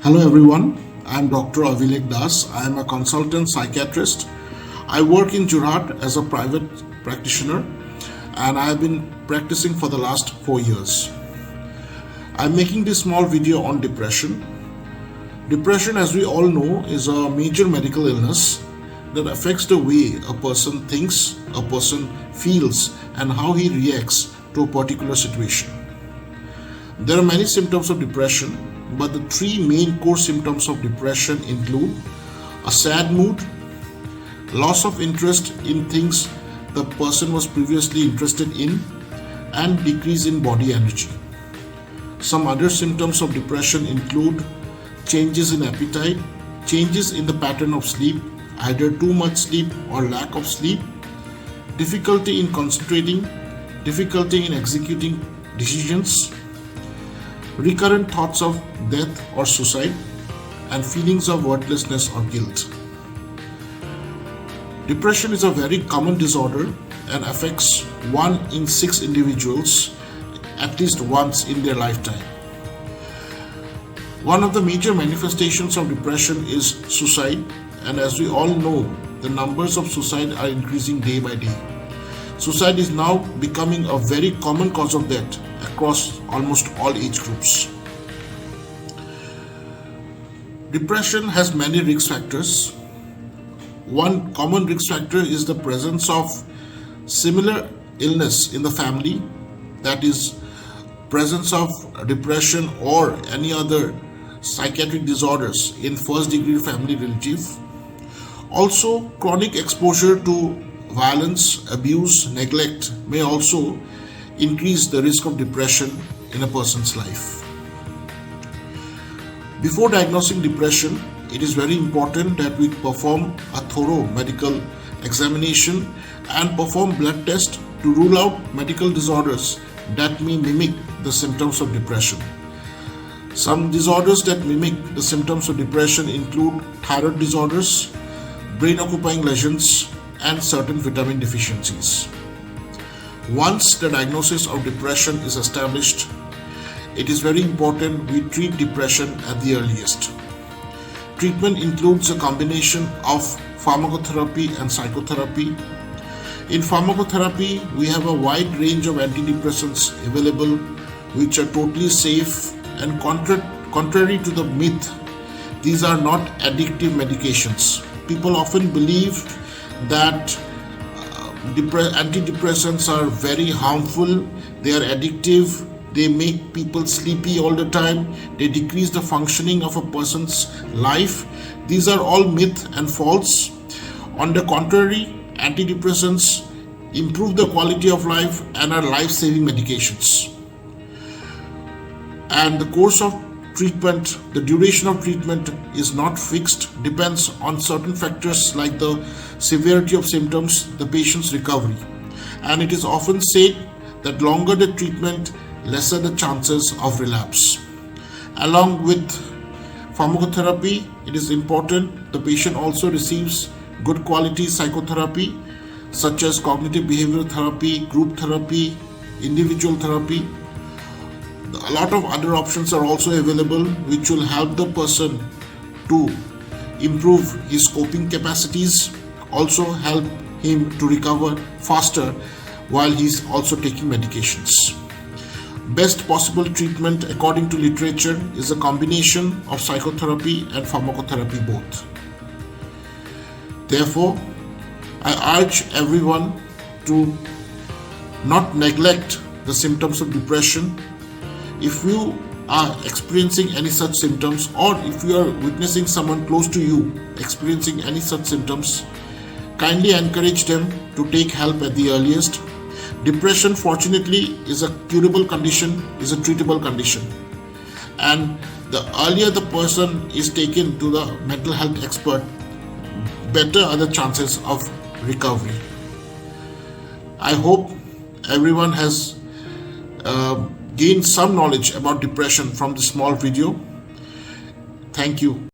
Hello everyone, I am Dr. Avilek Das. I am a consultant psychiatrist. I work in Jorhat as a private practitioner and I have been practicing for the last 4 years. I am making this small video on depression. Depression, as we all know, is a major medical illness that affects the way a person thinks, a person feels, and how he reacts to a particular situation. There are many symptoms of depression, but the three main core symptoms of depression include a sad mood, loss of interest in things the person was previously interested in, and decrease in body energy. Some other symptoms of depression include changes in appetite, changes in the pattern of sleep, either too much sleep or lack of sleep, difficulty in concentrating, difficulty in executing decisions, recurrent thoughts of death or suicide, and feelings of worthlessness or guilt. Depression is a very common disorder and affects 1 in 6 individuals at least once in their lifetime. One of the major manifestations of depression is suicide, and as we all know, the numbers of suicide are increasing day by day. Suicide is now becoming a very common cause of death across almost all age groups. Depression has many risk factors. One common risk factor is the presence of similar illness in the family, that is, presence of depression or any other psychiatric disorders in first degree family relative. Also, chronic exposure to violence, abuse, neglect may also increase the risk of depression in a person's life. Before diagnosing depression, it is very important that we perform a thorough medical examination and perform blood tests to rule out medical disorders that may mimic the symptoms of depression. Some disorders that mimic the symptoms of depression include thyroid disorders, brain occupying lesions, and certain vitamin deficiencies. Once the diagnosis of depression is established, it is very important we treat depression at the earliest. Treatment includes a combination of pharmacotherapy and psychotherapy. In pharmacotherapy, we have a wide range of antidepressants available which are totally safe, and contrary to the myth, these are not addictive medications. People often believe that antidepressants are very harmful, they are addictive, they make people sleepy all the time, they decrease the functioning of a person's life. These are all myth and false. On the contrary, antidepressants improve the quality of life and are life-saving medications. And the course of treatment, the duration of treatment is not fixed, depends on certain factors like the severity of symptoms, the patient's recovery. And it is often said that longer the treatment, lesser the chances of relapse. Along with pharmacotherapy, it is important the patient also receives good quality psychotherapy such as cognitive behavioral therapy, group therapy, individual therapy. A lot of other options are also available which will help the person to improve his coping capacities, also help him to recover faster while he's also taking medications. Best possible treatment according to literature is a combination of psychotherapy and pharmacotherapy both. Therefore, I urge everyone to not neglect the symptoms of depression. If you are experiencing any such symptoms, or if you are witnessing someone close to you experiencing any such symptoms, kindly encourage them to take help at the earliest. Depression, fortunately, is a curable condition, is a treatable condition. And the earlier the person is taken to the mental health expert, better are the chances of recovery. I hope everyone has gained some knowledge about depression from this small video. Thank you.